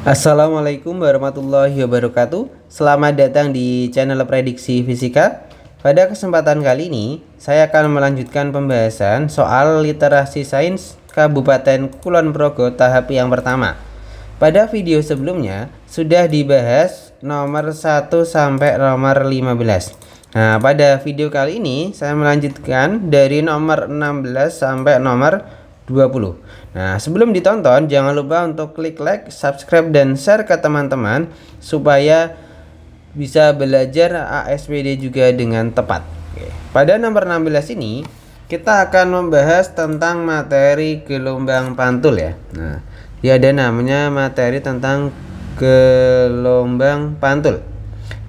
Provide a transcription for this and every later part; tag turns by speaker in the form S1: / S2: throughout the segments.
S1: Assalamualaikum warahmatullahi wabarakatuh. Selamat datang di channel Prediksi Fisika. Pada kesempatan kali ini, saya akan melanjutkan pembahasan soal literasi sains Kabupaten Kulon Progo tahap yang pertama. Pada video sebelumnya, sudah dibahas nomor 1 sampai nomor 15. Nah, pada video kali ini, saya melanjutkan dari nomor 16 sampai nomor 20. Nah, sebelum ditonton jangan lupa untuk klik like, subscribe, dan share ke teman-teman supaya bisa belajar ASPD juga dengan tepat. Oke. Pada nomor 16 ini kita akan membahas tentang materi gelombang pantul ya. Nah, dia ada namanya materi tentang gelombang pantul.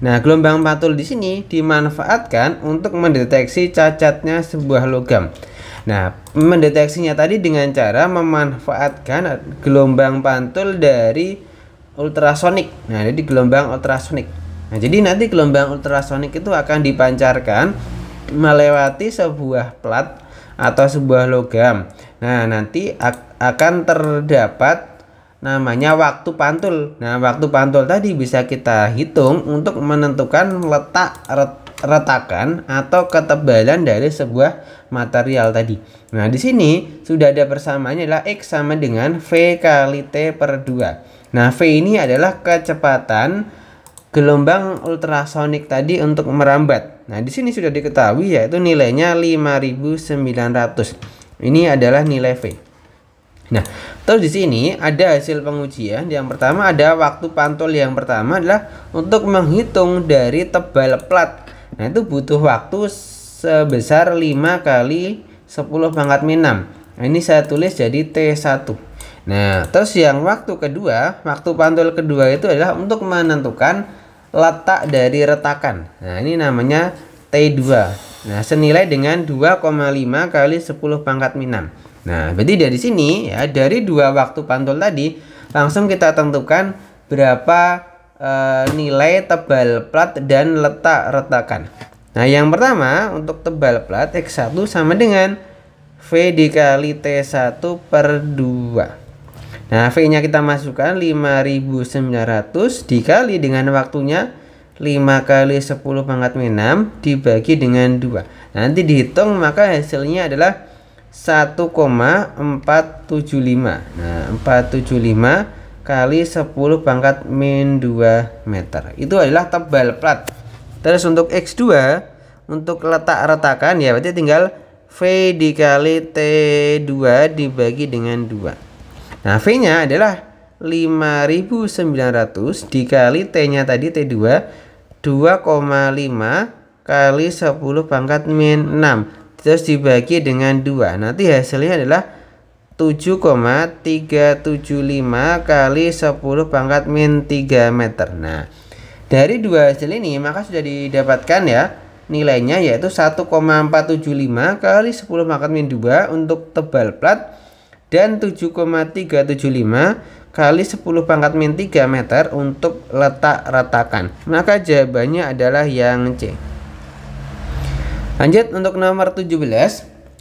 S1: Nah, gelombang pantul di sini dimanfaatkan untuk mendeteksi cacatnya sebuah logam. Nah, mendeteksinya tadi dengan cara memanfaatkan gelombang pantul dari ultrasonik. Nah, jadi gelombang ultrasonik. Nah, jadi nanti gelombang ultrasonik itu akan dipancarkan melewati sebuah plat atau sebuah logam. Nah, nanti akan terdapat namanya waktu pantul. Nah, waktu pantul tadi bisa kita hitung untuk menentukan letak retakan atau ketebalan dari sebuah material tadi. Nah, di sini sudah ada persamaannya adalah X sama dengan V kali T per 2. Nah, V ini adalah kecepatan gelombang ultrasonik tadi untuk merambat. Nah, di sini sudah diketahui yaitu nilainya 5.900. Ini adalah nilai V. Nah, terus di sini ada hasil pengujian. Yang pertama ada waktu pantul yang pertama adalah untuk menghitung dari tebal plat. Nah, itu butuh waktu sebesar 5 kali 10 pangkat min 6. Nah, ini saya tulis jadi T1. Nah, terus yang waktu kedua, waktu pantul kedua itu adalah untuk menentukan letak dari retakan. Nah, ini namanya T2. Nah, senilai dengan 2,5 kali 10 pangkat min 6. Nah, berarti dari sini ya, dari dua waktu pantul tadi langsung kita tentukan berapa nilai tebal plat dan letak retakan. Nah, yang pertama untuk tebal plat X1 sama dengan V dikali T1 per 2. Nah, V nya kita masukkan 5.900 dikali dengan waktunya 5 kali 10 pangkat min 6 dibagi dengan 2. Nanti dihitung maka hasilnya adalah 1,475. Nah, 475 kali 10 pangkat min 2 meter. Itu adalah tebal plat. Terus untuk X2 untuk letak retakan ya berarti tinggal V dikali T2 dibagi dengan 2. Nah, V-nya adalah 5.900 dikali T-nya tadi T2 2,5 kali 10 pangkat min 6 terus dibagi dengan 2. Nanti hasilnya adalah 7,375 kali 10 pangkat min 3 meter. Nah, dari dua hasil ini maka sudah didapatkan ya nilainya yaitu 1,475 kali 10 pangkat min 2 untuk tebal plat dan 7,375 kali 10 pangkat min 3 meter untuk letak retakan. Maka jawabannya adalah yang C. Lanjut untuk nomor 17.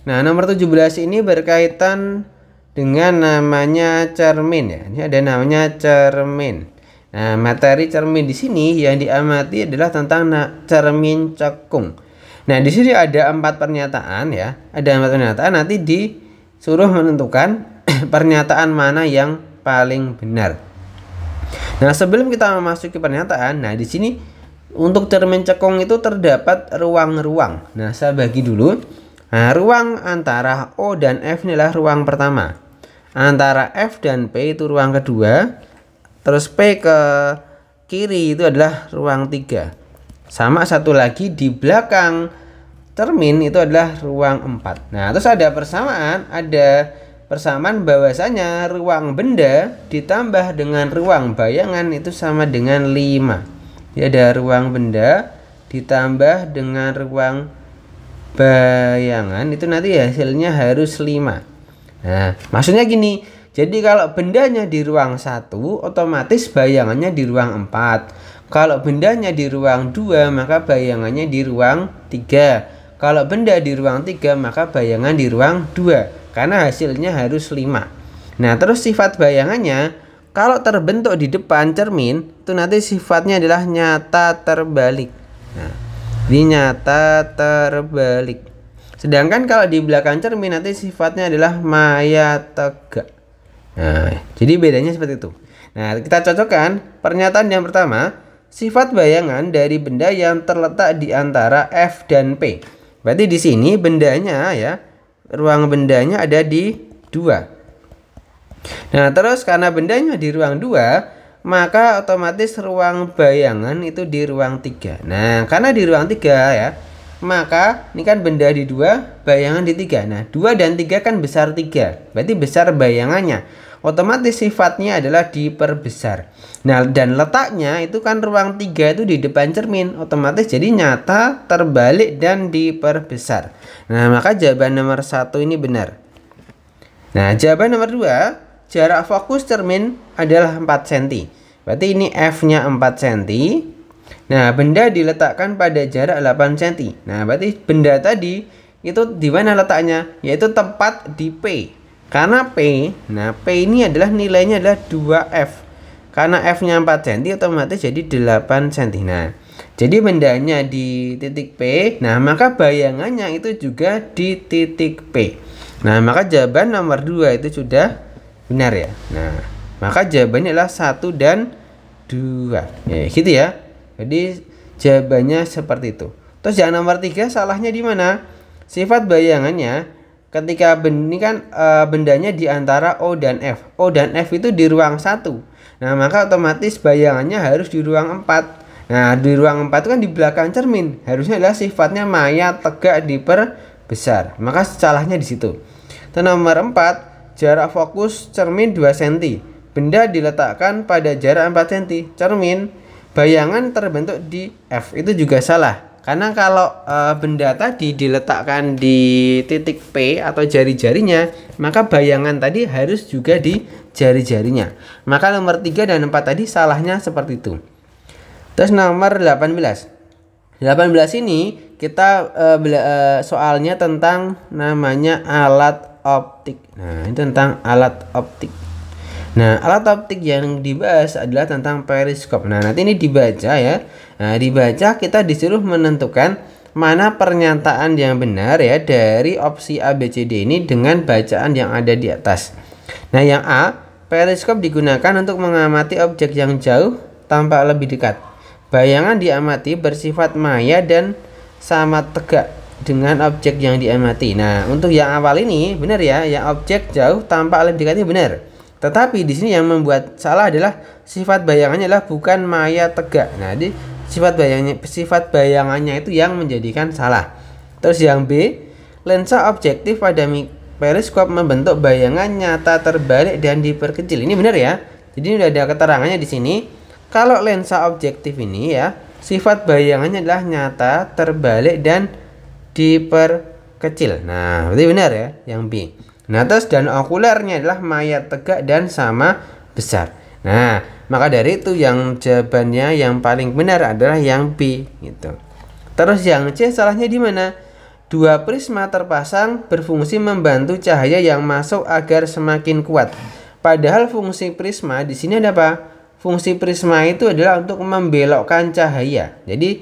S1: Nah, nomor 17 ini berkaitan dengan namanya cermin ya. Ini ada namanya cermin. Nah, materi cermin di sini yang diamati adalah tentang cermin cekung. Nah, di sini ada 4 pernyataan ya. Ada 4 pernyataan, nanti disuruh menentukan pernyataan mana yang paling benar. Nah, sebelum kita memasuki pernyataan, nah di sini untuk cermin cekung itu terdapat ruang-ruang. Nah, saya bagi dulu. Nah, ruang antara O dan F inilah ruang pertama. Antara F dan P itu ruang kedua. Terus P ke kiri itu adalah ruang 3. Sama satu lagi di belakang cermin itu adalah ruang 4. Nah, terus ada persamaan bahwasanya ruang benda ditambah dengan ruang bayangan itu sama dengan 5. Jadi ada ruang benda ditambah dengan ruang bayangan itu nanti hasilnya harus 5. Nah, maksudnya gini. Jadi kalau bendanya di ruang 1, otomatis bayangannya di ruang 4. Kalau bendanya di ruang 2, maka bayangannya di ruang 3. Kalau benda di ruang 3, maka bayangan di ruang 2. Karena hasilnya harus 5. Nah, terus sifat bayangannya Kalau terbentuk di depan cermin itu nanti sifatnya adalah nyata terbalik. Nah, ini nyata terbalik. Sedangkan kalau di belakang cermin nanti sifatnya adalah maya tegak. Nah, jadi bedanya seperti itu. Nah, kita cocokkan pernyataan yang pertama, sifat bayangan dari benda yang terletak di antara F dan P. Berarti di sini bendanya ya, ruang bendanya ada di 2. Nah, terus karena bendanya di ruang 2, maka otomatis ruang bayangan itu di ruang 3. Nah, karena di ruang 3 ya, maka ini kan benda di 2, bayangan di 3. Nah, 2 dan 3 kan besar 3. Berarti besar bayangannya. Otomatis sifatnya adalah diperbesar. Nah, dan letaknya itu kan ruang 3 itu di depan cermin. Otomatis jadi nyata, terbalik, dan diperbesar. Nah, maka jawaban nomor 1 ini benar. Nah, jawaban nomor 2, jarak fokus cermin adalah 4 cm. Berarti ini F-nya 4 cm. Nah, benda diletakkan pada jarak 8 cm. Nah, berarti benda tadi itu di mana letaknya? Yaitu tepat di P. Karena P, nah P ini adalah nilainya adalah 2F. Karena F-nya 4 cm otomatis jadi 8 cm. Nah, jadi bendanya di titik P. Nah, maka bayangannya itu juga di titik P. Nah, maka jawaban nomor 2 itu sudah benar ya. Nah, maka jawabannya adalah 1 dan 2. Ya, gitu ya. Jadi jawabannya seperti itu. Terus yang nomor 3 salahnya di mana? Sifat bayangannya ketika ini kan bendanya di antara O dan F. O dan F itu di ruang 1. Nah, maka otomatis bayangannya harus di ruang 4. Nah, di ruang 4 itu kan di belakang cermin. Harusnya adalah sifatnya maya tegak diperbesar. Maka salahnya di situ. Dan nomor 4, jarak fokus cermin 2 cm. Benda diletakkan pada jarak 4 cm. Cermin, bayangan terbentuk di F. Itu juga salah. Karena kalau benda tadi diletakkan di titik P atau jari-jarinya, maka bayangan tadi harus juga di jari-jarinya. Maka nomor 3 dan 4 tadi salahnya seperti itu. Terus nomor 18. 18 ini kita soalnya tentang namanya alat optik. Nah, ini tentang alat optik. Nah, alat optik yang dibahas adalah tentang periskop. Nah, nanti ini dibaca ya. Nah, dibaca kita disuruh menentukan mana pernyataan yang benar ya dari opsi A, B, C, D ini dengan bacaan yang ada di atas. Nah, yang A, periskop digunakan untuk mengamati objek yang jauh tampak lebih dekat. Bayangan diamati bersifat maya dan sama tegak dengan objek yang diamati. Nah, untuk yang awal ini benar ya, yang objek jauh tampak lebih dekat ini benar. Tetapi di sini yang membuat salah adalah sifat bayangannya adalah bukan maya tegak. Nah, di sifat bayangannya itu yang menjadikan salah. Terus yang B, lensa objektif pada periskop membentuk bayangan nyata terbalik dan diperkecil. Ini benar ya. Jadi sudah ada keterangannya di sini. Kalau lensa objektif ini ya, sifat bayangannya adalah nyata terbalik dan diperkecil. Nah, berarti benar ya yang B. Nah, terus dan okulernya adalah maya tegak dan sama besar. Nah, maka dari itu yang jawabannya yang paling benar adalah yang B gitu. Terus yang C salahnya di mana? Dua prisma terpasang berfungsi membantu cahaya yang masuk agar semakin kuat. Padahal fungsi prisma di sini ada apa? Fungsi prisma itu adalah untuk membelokkan cahaya. Jadi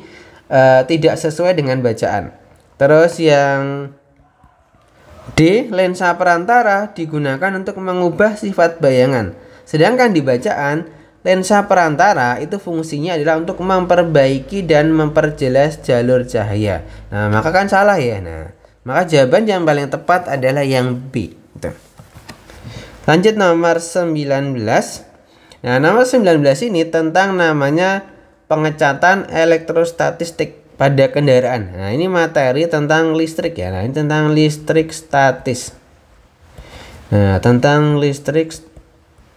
S1: tidak sesuai dengan bacaan. Terus yang D, lensa perantara digunakan untuk mengubah sifat bayangan. Sedangkan di bacaan, lensa perantara itu fungsinya adalah untuk memperbaiki dan memperjelas jalur cahaya. Nah, maka kan salah ya. Nah, maka jawaban yang paling tepat adalah yang B. Gitu. Lanjut nomor 19. Nah, nomor 19 ini tentang namanya pengecatan elektrostatistik pada kendaraan. Nah, ini materi tentang listrik ya. Nah, ini tentang listrik statis. Nah, tentang listrik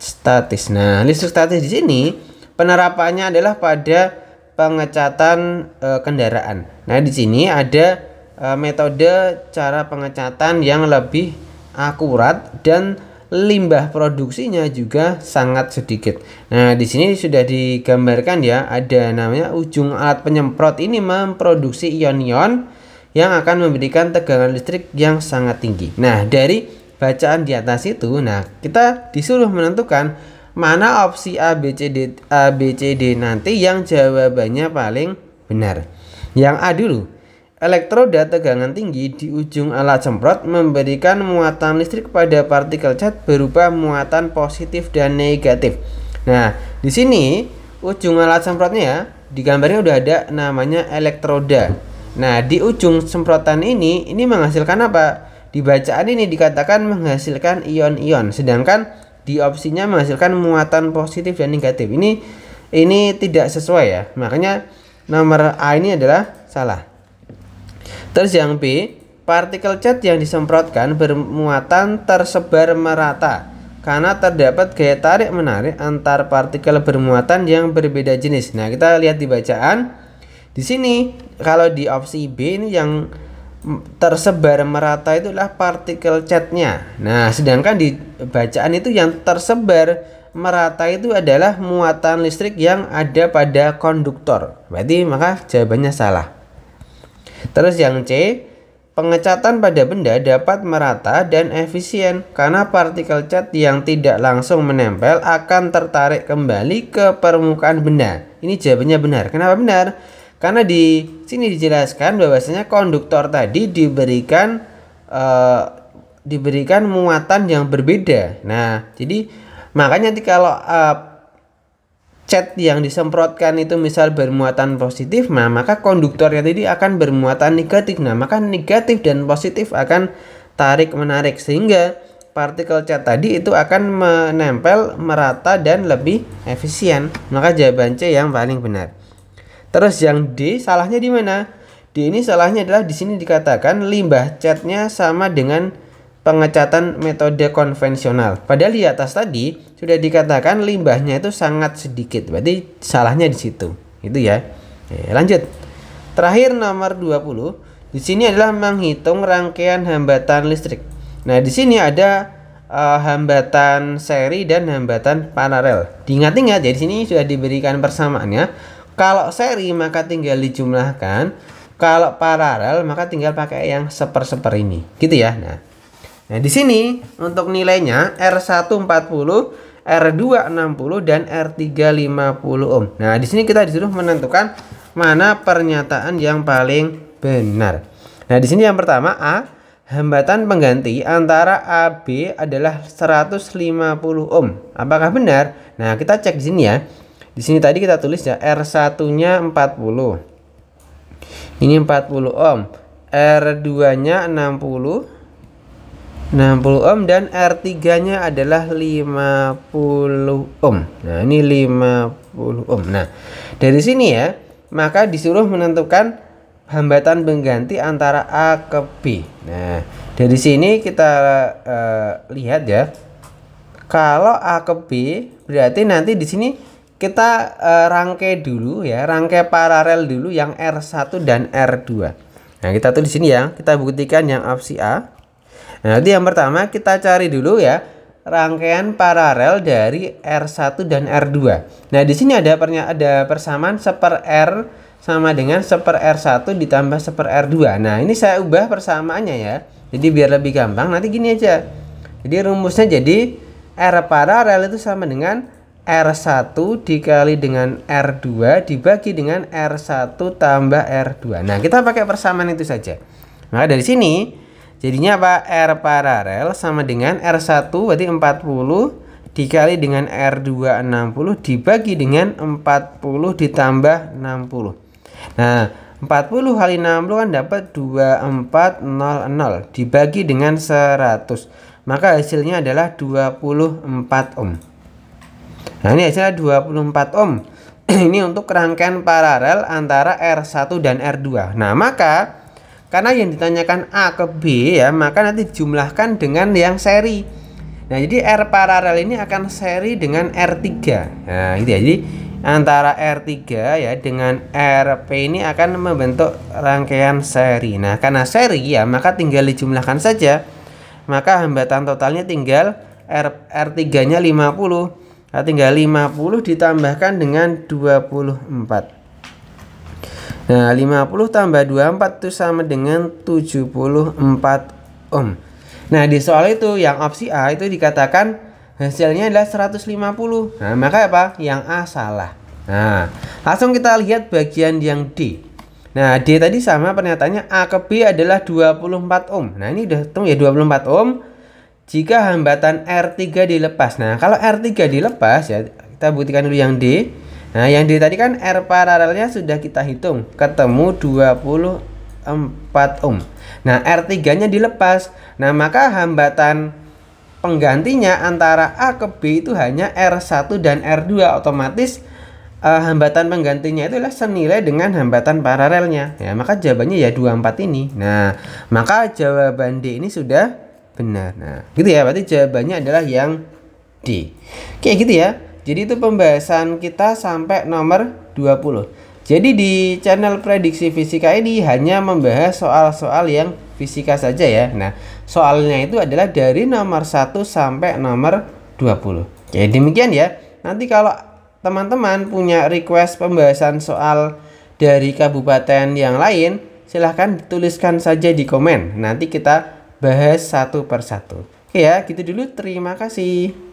S1: statis. Nah, listrik statis di sini penerapannya adalah pada pengecatan kendaraan. Nah, di sini ada metode cara pengecatan yang lebih akurat dan limbah produksinya juga sangat sedikit. Nah, di sini sudah digambarkan ya, ada namanya ujung alat penyemprot ini memproduksi ion-ion yang akan memberikan tegangan listrik yang sangat tinggi. Nah, dari bacaan di atas itu, nah kita disuruh menentukan mana opsi A, B, C, D nanti yang jawabannya paling benar. Yang A dulu. Elektroda tegangan tinggi di ujung alat semprot memberikan muatan listrik pada partikel cat berupa muatan positif dan negatif. Nah, di sini ujung alat semprotnya ya, di gambarnya udah ada namanya elektroda. Nah, di ujung semprotan ini menghasilkan apa? Di bacaan ini dikatakan menghasilkan ion-ion, sedangkan di opsinya menghasilkan muatan positif dan negatif. Ini tidak sesuai ya. Makanya nomor A ini adalah salah. Terus yang B, partikel cat yang disemprotkan bermuatan tersebar merata karena terdapat gaya tarik menarik antar partikel bermuatan yang berbeda jenis. Nah, kita lihat di bacaan. Di sini kalau di opsi B ini yang tersebar merata itulah partikel catnya. Nah, sedangkan di bacaan itu yang tersebar merata itu adalah muatan listrik yang ada pada konduktor. Berarti maka jawabannya salah. Terus yang C, pengecatan pada benda dapat merata dan efisien karena partikel cat yang tidak langsung menempel akan tertarik kembali ke permukaan benda. Ini jawabannya benar. Kenapa benar? Karena di sini dijelaskan bahwasanya konduktor tadi diberikan muatan yang berbeda. Nah, jadi makanya kalau cat yang disemprotkan itu misal bermuatan positif, nah maka konduktornya tadi akan bermuatan negatif. Nah, maka negatif dan positif akan tarik menarik sehingga partikel cat tadi itu akan menempel merata dan lebih efisien. Maka jawaban C yang paling benar. Terus yang D salahnya di mana? D ini salahnya adalah di sini dikatakan limbah catnya sama dengan pengecatan metode konvensional. Padahal di atas tadi sudah dikatakan limbahnya itu sangat sedikit. Berarti salahnya di situ. Itu ya. Lanjut. Terakhir nomor 20. Di sini adalah menghitung rangkaian hambatan listrik. Nah, di sini ada hambatan seri dan hambatan paralel. Diingat-ingat ya, di sini sudah diberikan persamaannya. Kalau seri maka tinggal dijumlahkan. Kalau paralel maka tinggal pakai yang seper-seper ini. Gitu ya. Nah, di sini untuk nilainya R1 40, R2 60 dan R3 50 ohm. Nah, di sini kita disuruh menentukan mana pernyataan yang paling benar. Nah, di sini yang pertama A, hambatan pengganti antara AB adalah 150 ohm. Apakah benar? Nah, kita cek di sini ya. Di sini tadi kita tulis ya R1-nya 40. Ini 40 ohm. R2-nya 60 ohm dan R3-nya adalah 50 ohm. Nah, ini 50 ohm. Nah, dari sini ya, maka disuruh menentukan hambatan pengganti antara A ke B. Nah, dari sini kita lihat ya. Kalau A ke B, berarti nanti di sini kita rangkai dulu ya, rangkai paralel dulu yang R1 dan R2. Nah, kita tulis di sini ya, kita buktikan yang opsi A. Nah, nanti yang pertama kita cari dulu ya rangkaian paralel dari R1 dan R2. Nah, di sini ada persamaan seper R sama dengan seper R1 ditambah seper R2. Nah, ini saya ubah persamaannya ya. Jadi biar lebih gampang nanti gini aja. Jadi rumusnya jadi R paralel itu sama dengan R1 dikali dengan R2 dibagi dengan R1 tambah R2. Nah, kita pakai persamaan itu saja. Maka dari sini jadinya apa? R paralel sama dengan R1 berarti 40 dikali dengan R2 60 dibagi dengan 40 ditambah 60. Nah, 40 kali 60 kan dapat 2400 dibagi dengan 100. Maka hasilnya adalah 24 ohm. Nah, ini hasilnya 24 ohm. Ini untuk rangkaian paralel antara R1 dan R2. Nah, maka karena yang ditanyakan A ke B ya, maka nanti jumlahkan dengan yang seri. Nah, jadi R paralel ini akan seri dengan R3. Nah, gitu ya. Jadi antara R3 ya dengan RP ini akan membentuk rangkaian seri. Nah, karena seri ya, maka tinggal dijumlahkan saja. Maka hambatan totalnya tinggal R3-nya 50. Nah, tinggal 50 ditambahkan dengan 24. Nah, 50 tambah 24 itu sama dengan 74 ohm. Nah, di soal itu yang opsi A itu dikatakan hasilnya adalah 150. Nah, maka apa? Yang A salah. Nah, langsung kita lihat bagian yang D. Nah, D tadi sama pernyataannya A ke B adalah 24 ohm. Nah, ini udah hitung ya 24 ohm jika hambatan R3 dilepas. Nah, kalau R3 dilepas ya, kita buktikan dulu yang D. Nah, yang D tadi kan R paralelnya sudah kita hitung, ketemu 24 ohm. Nah, R3-nya dilepas. Nah, maka hambatan penggantinya antara A ke B itu hanya R1 dan R2. Otomatis hambatan penggantinya itu adalah senilai dengan hambatan paralelnya. Ya, maka jawabannya ya 24 ini. Nah, maka jawaban D ini sudah benar. Nah, gitu ya. Berarti jawabannya adalah yang D. Oke, gitu ya. Jadi itu pembahasan kita sampai nomor 20. Jadi di channel prediksi fisika ini hanya membahas soal-soal yang fisika saja ya. Nah, soalnya itu adalah dari nomor 1 sampai nomor 20. Jadi demikian ya. Nanti kalau teman-teman punya request pembahasan soal dari kabupaten yang lain, silahkan tuliskan saja di komen. Nanti kita bahas satu persatu. Oke ya, gitu dulu. Terima kasih.